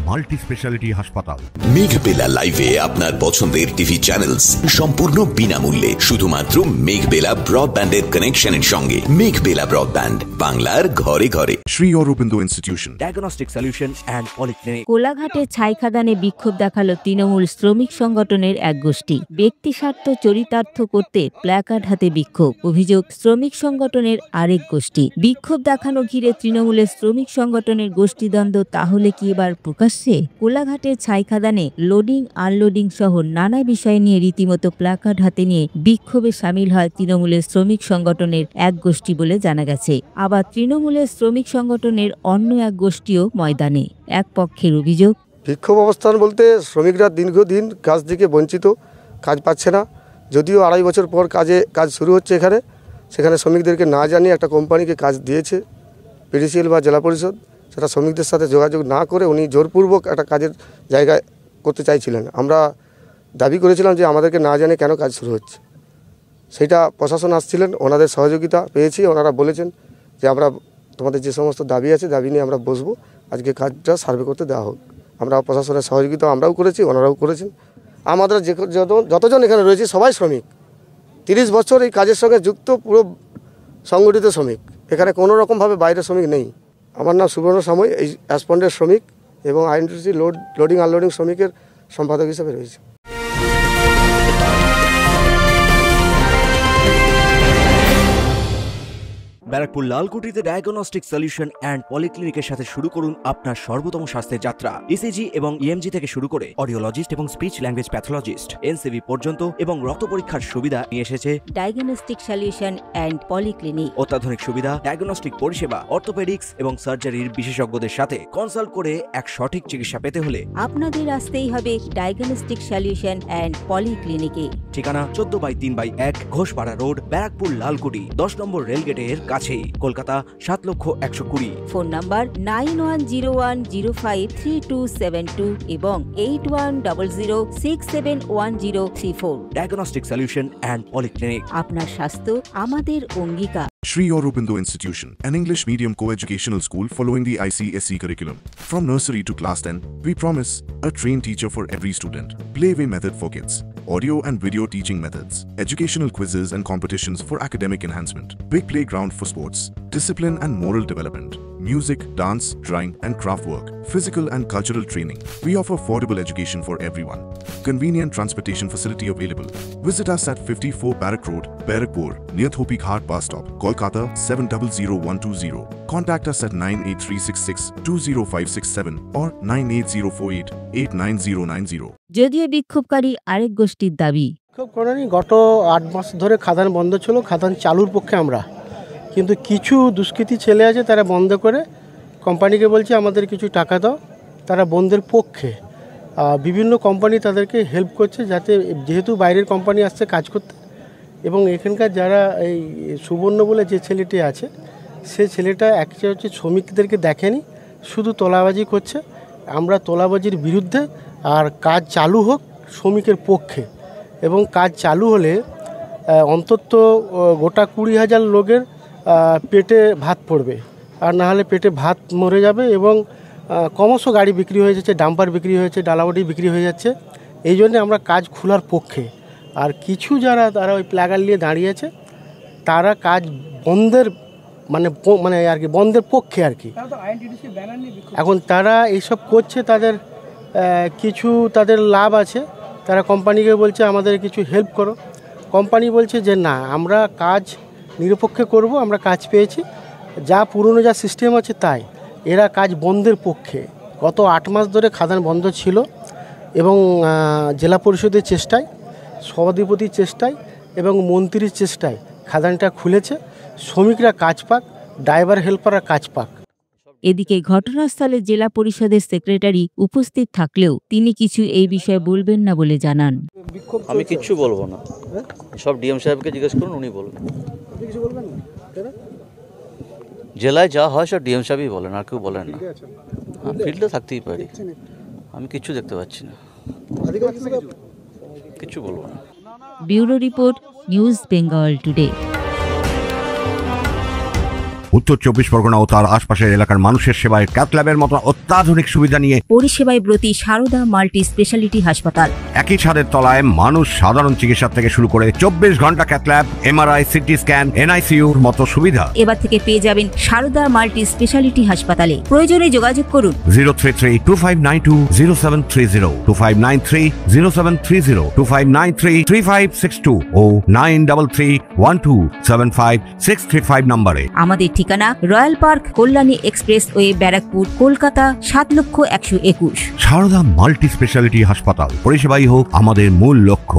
Multi speciality হাসপাতাল। মেঘবেলা লাইভে আপনার পছন্দের টিভি চ্যানেলস সম্পূর্ণ বিনামূল্যে, শুধুমাত্র মেঘবেলা ব্রডব্যান্ডের কানেকশনের সঙ্গে। মেঘবেলা ব্রডব্যান্ড, বাংলার ঘরে ঘরে। Sri Aurobindo Institution, diagnostic solution and polyclinic. কোলাঘাটে ছাইখাদানে বিক্ষোভ দেখালো তৃণমূল শ্রমিক সংগঠনের এক গোষ্ঠী। ব্যক্তিস্বার্থ চরিতার্থ করতে প্ল্যাকার্ড হাতে বিক্ষোভ, অভিযোগ শ্রমিক সংগঠনের আরেক গোষ্ঠী। বিক্ষোভ দেখানো ঘিরে তৃণমূলের শ্রমিক সংগঠনের গোষ্ঠীদ্বন্দ্ব তাহলে কি এবার প্রকাশ্যে? কোলাঘাটের ছাইখাদানে লোডিং আনলোডিং সহ নানা বিষয় নিয়ে রীতিমতো প্ল্যাকার্ড হাতে নিয়ে বিক্ষোভে সামিল হয় তৃণমূলের শ্রমিক সংগঠনের এক গোষ্ঠী বলে জানা গেছে। আবার তৃণমূলের শ্রমিক সংগঠনের অন্য এক গোষ্ঠীও ময়দানে। এক পক্ষের অভিযোগ, বিক্ষোভ অবস্থান বলতে শ্রমিকরা দীর্ঘদিন কাজ থেকে বঞ্চিত, কাজ পাচ্ছে না। যদিও 2.5 বছর পর কাজ শুরু হচ্ছে এখানে, সেখানে শ্রমিকদেরকে না জানিয়ে একটা কোম্পানিকে কাজ দিয়েছে পিডিসিএল বা জেলা পরিষদ। সেটা শ্রমিকদের সাথে যোগাযোগ না করে উনি জোরপূর্বক একটা কাজের জায়গায় করতে চাইছিলেন। আমরা দাবি করেছিলাম যে আমাদেরকে না জানে কেন কাজ শুরু হচ্ছে। সেটা প্রশাসন আসছিলেন, ওনাদের সহযোগিতা পেয়েছি। ওনারা বলেছেন যে আমরা তোমাদের যে সমস্ত দাবি আছে, দাবি নিয়ে আমরা বসবো, আজকে কাজটা সার্ভে করতে দেওয়া হোক। আমরা প্রশাসনের সহযোগিতা আমরাও করেছি, ওনারাও করেছেন। আমাদের যতজন এখানে রয়েছে সবাই শ্রমিক, 30 বছর এই কাজের সঙ্গে যুক্ত, পুরো সংগঠিত শ্রমিক। এখানে কোনো রকমভাবে বাইরের শ্রমিক নেই। আমার নাম সুবর্ণ সাময়, এই অ্যাসপন্ডের শ্রমিক এবং আইএনটিসি লোডিং আনলোডিং শ্রমিকের সম্পাদক হিসেবে রয়েছে। ব্যারাকপুর লালকুটিতে ডায়াগনস্টিক সলিউশন অ্যান্ড পলিক্লিনিকের সাথে শুরু করুন আপনার সর্বোত্তম স্বাস্থ্যের যাত্রা। ইসিজি এবং ইএমজি থেকে শুরু করে অডিওলজিস্ট এবং স্পিচ ল্যাঙ্গুয়েজ প্যাথোলজিস্ট, এনসিভি পর্যন্ত এবং রক্ত পরীক্ষার সুবিধা নিয়ে এসেছে ডায়াগনস্টিক সলিউশন অ্যান্ড পলিক্লিনিক। অত্যাধুনিক সুবিধা, ডায়াগনস্টিক পরিষেবা, অর্থোপেডিক্স এবং সার্জারির বিশেষজ্ঞদের সাথে কনসাল্ট করে এক সঠিক চিকিৎসা পেতে হলে আপনাদের আসতেই হবে ডায়াগনস্টিক সলিউশন অ্যান্ড পলিক্লিনিকে। ঠিকানা 14/3/1 ঘোষপাড়া রোড, ব্যারাকপুর লালকুটি, 10 নম্বর রেলগেটের কাছেই, কলকাতা 7,120,000। ফোন নাম্বার 9101053272 এবং 8100671034। Diagnostic solution and polyclinic. আপনার স্বাস্থ্য আমাদের অঙ্গীকার। Sri Aurobindo Institution, an English medium co-educational school following the ICSE curriculum. From nursery to class 10, we promise a trained teacher for every student. Playway method for kids, audio and video teaching methods, educational quizzes and competitions for academic enhancement, big playground for sports, discipline and moral development, music, dance, drawing and craft work, physical and cultural training. We offer affordable education for everyone. Convenient transportation facility available. Visit us at 54 Barrack Road, Barakpur, near Thopi Ghat bus stop, Kolkata 700120. Contact us at 98366-20567 or 98048-89090. যদিও বিক্ষোভকারী আরেক গোষ্ঠীর দাবি, বিক্ষোভ করেনি, গত 8 মাস ধরে খাদান বন্ধ ছিল। খাদান চালুর পক্ষে আমরা, কিন্তু কিছু দুষ্কৃতী ছেলে আছে তারা বন্ধ করে কোম্পানিকে বলছে আমাদের কিছু টাকা দাও। তারা বন্ধের পক্ষে। বিভিন্ন কোম্পানি তাদেরকে হেল্প করছে, যাতে যেহেতু বাইরের কোম্পানি আসছে কাজ করতে, এবং এখানকার যারা এই সুবর্ণ বলে যে ছেলেটি আছে, সে ছেলেটা অ্যাকচুয়ালি হচ্ছে শ্রমিকদেরকে দেখেনি, শুধু তোলাবাজি করছে। আমরা তোলাবাজির বিরুদ্ধে, আর কাজ চালু হোক শ্রমিকের পক্ষে। এবং কাজ চালু হলে অন্তত গোটা 20,000 লোকের পেটে ভাত পড়বে, আর না হলে পেটে ভাত মরে যাবে। এবং ক্রমশ গাড়ি বিক্রি হয়ে যাচ্ছে, ডাম্পার বিক্রি হয়েছে, ডালাবাটি বিক্রি হয়ে যাচ্ছে। এই জন্যে আমরা কাজ খোলার পক্ষে। আর কিছু তারা ওই প্ল্যাকার্ড নিয়ে দাঁড়িয়েছে, তারা কাজ বন্ধের মানে আর কি বন্ধের পক্ষে আর কি। এখন তারা এইসব করছে, তাদের কিছু তাদের লাভ আছে। তারা কোম্পানিকে বলছে আমাদের কিছু হেল্প করো। কোম্পানি বলছে যে না, আমরা কাজ নিরপেক্ষে করব, আমরা কাজ পেয়েছি, যা পুরনো যা সিস্টেম আছে তাই। এরা কাজ বন্ধের পক্ষে। গত 8 মাস ধরে খাদান বন্ধ ছিল, এবং জেলা পরিষদের চেষ্টায়, সভাধিপতির চেষ্টায় এবং মন্ত্রীর চেষ্টায় খাদানটা খুলেছে। শ্রমিকরা কাজ পাক, ড্রাইভার হেল্পাররা কাজ পাক। এদিকে ঘটনাস্থলে জেলা পরিষদের সেক্রেটারি উপস্থিত থাকলেও তিনি কিছু এই বিষয়ে বলবেন না বলে জানান। আমি কিচ্ছু বলবো না, সব ডিএম সাহেবকে জিজ্ঞেস করুন, উনি বলবেন। জেলায় যা হয় সব ডিএম সাহেবই বলেন, আর কেউ বলেন না। ফিল্ডে থাকতেই পারি, আমি কিচ্ছু দেখতে পাচ্ছি না, কিচ্ছু বলবো না। Bureau report, news Bengal today. উত্তর 24 পরগনা ও তার আশপাশের এলাকার মানুষের সেবায় ক্যাথ ল্যাবের মতো অত্যাধুনিক সুবিধা নিয়ে পরিষেবায় ব্রতী সারদা মাল্টি স্পেশালিটি হাসপাতাল। একই ছাদের তলায় মানুষ সাধারণ চিকিৎসা থেকে শুরু করে 24 ঘন্টা cath lab, MRI, CT scan, এনআইসিইউর মতো সুবিধা এবার থেকে পেয়ে যাবেন সারদা মাল্টি স্পেশালিটি হাসপাতালে। প্রয়োজনে যোগাযোগ করুন 033-2592-0730, 2593-0730, 2593-3562 ও 9331275635 নম্বরে। আমাদের ঠিকানা royal park, Kalyani expressway, Barrackpore, Kolkata 7,121,000। Sarada multi speciality হাসপাতাল, পরিষেবাই হোক আমাদের মূল লক্ষ্য।